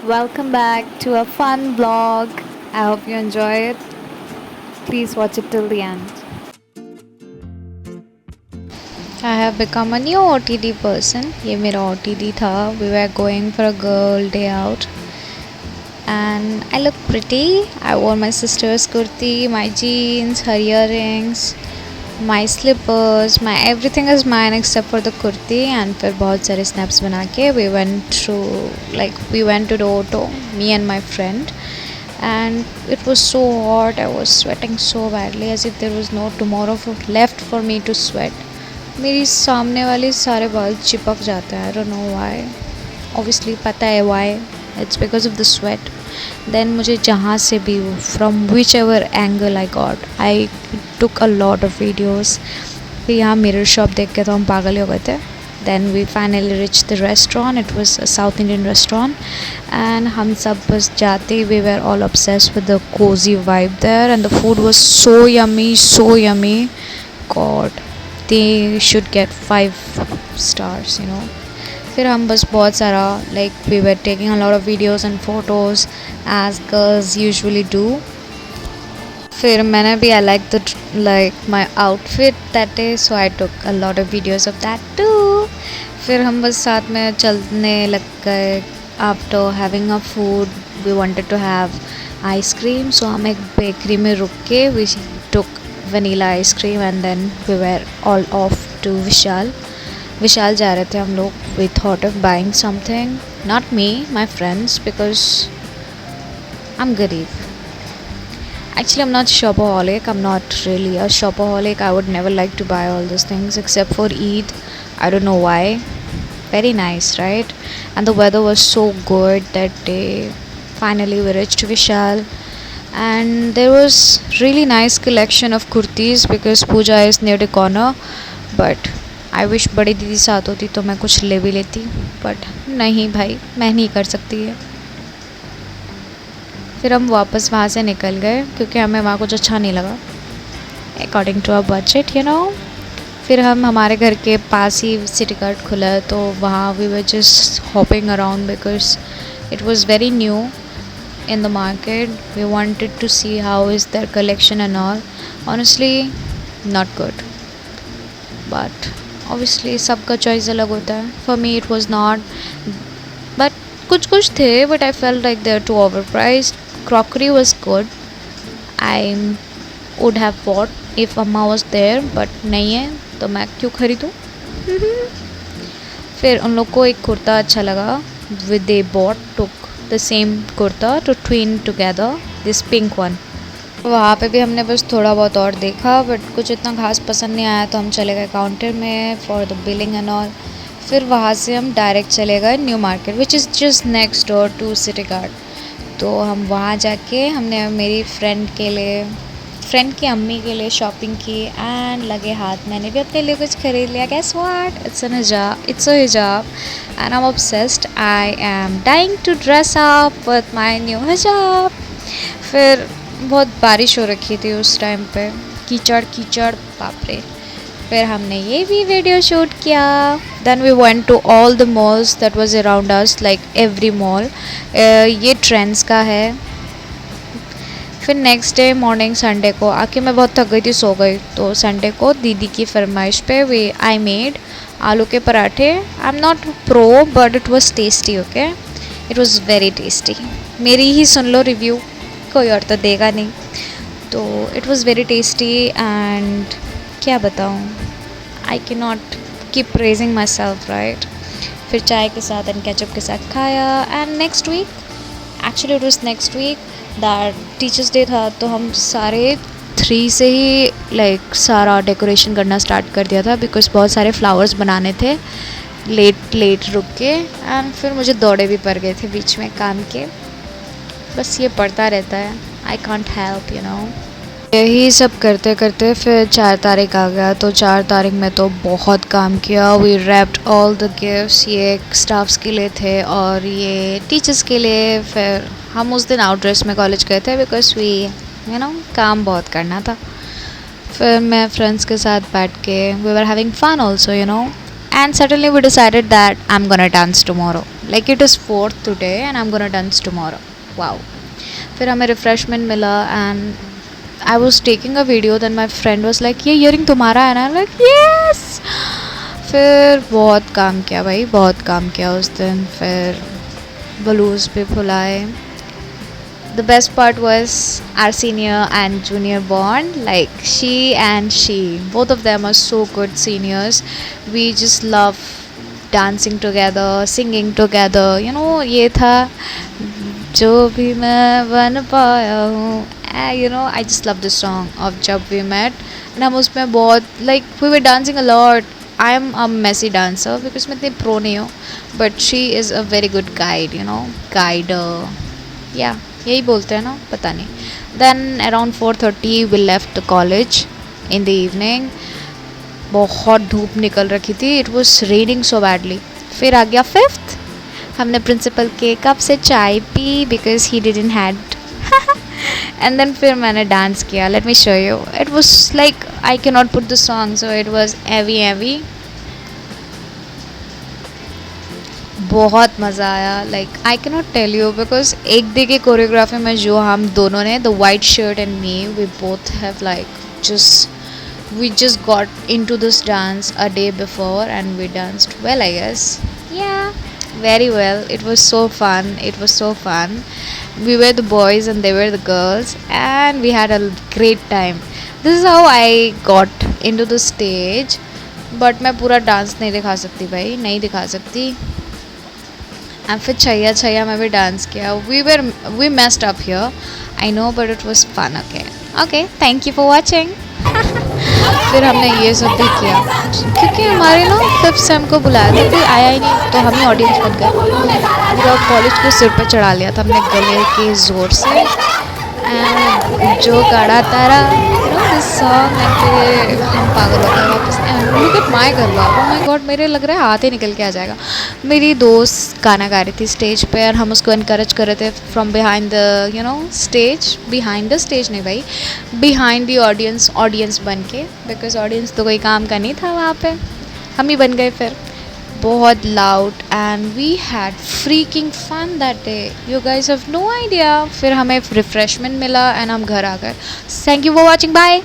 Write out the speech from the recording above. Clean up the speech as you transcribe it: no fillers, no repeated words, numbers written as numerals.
Welcome back to a fun vlog. I hope you enjoy it. Please watch it till the end. I have become a new OTD person. ये मेरा OTD था. We were going for a girl day out and I look pretty. I wore my sister's kurti, my jeans, her earrings, my slippers, my everything is mine except for the kurti. And फिर बहुत सारे snaps बना के we went to the auto, me and my friend, and it was so hot. I was sweating so badly as if there was no tomorrow left for me to sweat. मेरी सामने वाले सारे बाल चिपक जाते हैं. I don't know why. Obviously पता है why. It's because of the sweat. Then मुझे जहाँ से भी from whichever angle I got, I took a lot of videos. फिर यहाँ mirror shop देख के तो हम पागल हो गए थे. Then we finally reached the restaurant. It was a South Indian restaurant, and हम सब बस जाते we were all obsessed with the cozy vibe there, and the food was so yummy, so yummy. God, they should get 5 stars, you know. फिर हम बस बहुत सारा we were taking a lot of videos and photos as girls usually do. फिर मैंने भी I like my outfit that day, so I took a lot of videos of that too. फिर हम बस साथ में चलने लग गए. After having a food, we wanted to have ice cream, so हम एक बेकरी में रुक के we took vanilla ice cream and then we were all off to विशाल जा रहे थे हम लोग. We thought of buying something. Not me, my friends, because I'm गरीब. Actually, I'm not shopaholic. I'm not really a shopaholic. I would never like to buy all these things except for Eid. I don't know why. Very nice, right? And the weather was so good that day. Finally, we reached Vishal. And there was really nice collection of kurtis because Pooja is near the corner. But I wish बड़ी दीदी साथ होती तो मैं कुछ ले भी लेती. But नहीं भाई, मैं नहीं कर सकती है. फिर हम वापस वहाँ से निकल गए क्योंकि हमें वहाँ कुछ अच्छा नहीं लगा according to our budget, you know. फिर हम हमारे घर के पास ही सिटी कार्ट खुला है तो वहाँ we were just hopping around because it was very new in the market. We wanted to see how is their collection and all. Honestly, not good. But obviously सबका choice अलग होता है. For me it was not. But कुछ थे but I felt like they're too overpriced. Crockery was good. I would have bought if अम्मा was there, but नहीं है तो मैं क्यों खरीदूँ. फिर उन लोग को एक कुर्ता अच्छा लगा. They took the same kurta to twin together, this pink one. वहाँ पे भी हमने बस थोड़ा बहुत और देखा बट कुछ इतना खास पसंद नहीं आया तो हम चले गए काउंटर में for the billing and all. फिर वहाँ से हम डायरेक्ट चले गए New Market which is just next door to City Cart. तो हम वहाँ जाके हमने मेरी फ्रेंड की अम्मी के लिए शॉपिंग की एंड लगे हाथ मैंने भी अपने लिए कुछ खरीद लिया. Guess what, it's a hijab and I am obsessed. I am dying to dress up with my new hijab. फिर बहुत बारिश हो रखी थी उस टाइम पे, कीचड़ बाप रे. फिर हमने ये भी वीडियो शूट किया. Then we went to all the malls that was around us, like every mall. ये ट्रेंड्स का है. फिर नेक्स्ट डे मॉर्निंग संडे को आके मैं बहुत थक गई थी, सो गई. तो संडे को दीदी की फरमाइश पे आई मेड आलू के पराठे. I am not pro but it was tasty. Okay, it was very tasty. मेरी ही सुन लो रिव्यू, कोई और तो देगा नहीं. तो it was very tasty and क्या बताऊँ, I can not keep praising myself, right. फिर चाय के साथ एंड केचप के साथ खाया. And next week, actually it was next week that teachers day था तो हम सारे 3 से ही सारा डेकोरेशन करना स्टार्ट कर दिया था बिकॉज बहुत सारे फ्लावर्स बनाने थे. लेट रुक के एंड फिर मुझे दौड़े भी पड़ गए थे बीच में काम के. बस ये पड़ता रहता है, I can't help, you know. यही सब करते करते फिर 4 तारीख आ गया. तो 4 तारीख में तो बहुत काम किया. We wrapped all the gifts. ये स्टाफ्स के लिए थे और ये टीचर्स के लिए. फिर हम उस दिन आउट ड्रेस में कॉलेज गए थे बिकॉज वी यू नो काम बहुत करना था. फिर मैं फ्रेंड्स के साथ बैठ के we were having fun also, you know. And suddenly we decided that I am gonna dance tomorrow. Like it is 4th today and I am gonna dance tomorrow. Wow. फिर हमें रिफ्रेशमेंट मिला and I was taking a video. Then my friend was like ये earring तुम्हारा है ना. Like yes. फिर बहुत काम किया भाई, बहुत काम किया उस दिन. फिर बलून्स पे फुलाए. The best part was our senior and junior bond. Like she, both of them are so good seniors. We just love dancing together, singing together. You know, ये था जो भी मैं बन पाया हूँ. You know, I just love the song of जब we met. And हम उसमें बहुत like we were dancing a lot. I am a messy dancer because मैं इतनी pro नहीं हूँ. But she is a very good guide. You know, guider. Yeah. यही बोलते हैं ना, पता नहीं. Then around 4:30 we left the college in the evening. बहुत धूप निकल रखी थी. It was raining so badly. फिर आ गया 5th. हमने प्रिंसिपल के कप से चाय पी because he didn't had. And then फिर मैंने डांस किया. Let me show you. It was like I can not put the song so it was AV. बहुत मज़ा आया. Like I can not tell you because एक day के choreography में जो हम दोनों ने, the white shirt and me, we both have like we just got into this dance a day before and we danced well, I guess. Yeah, very well. It was so fun. It was so fun. We were the boys and they were the girls and we had a great time. This is how I got into the stage. But मैं पूरा dance नहीं दिखा सकती भाई, नहीं दिखा सकती. And फिर छैया छैया में भी डांस किया. We messed up here, I know, but it was fun. Okay, thank you for watching. फिर हमने ये सब भी किया क्योंकि हमारे ना 5th सेम को बुलाया था, कोई आया ही नहीं तो हम ही ऑडियंस बन गए. पूरा कॉलेज को सिर पे चढ़ा लिया था हमने गले के ज़ोर से. एंड जो गाड़ा तारा दिस सॉन्ग. एंड फिर हम पागल हो गए वापस. Look at my garba. Oh my God, मेरे लग रहा है हाथ ही निकल के आ जाएगा. मेरी दोस्त गाना गा रही थी स्टेज पे और हम उसको इनकरेज कर रहे थे from behind the you know stage. Behind the stage नहीं भाई, बिहाइंड द ऑडियंस बन के. बिकॉज ऑडियंस तो कोई काम का नहीं था वहाँ पे, हम ही बन गए. फिर बहुत loud and we had freaking fun that day. You guys have no idea. फिर हमें रिफ्रेशमेंट मिला एंड हम घर आ गए. Thank you for watching. Bye.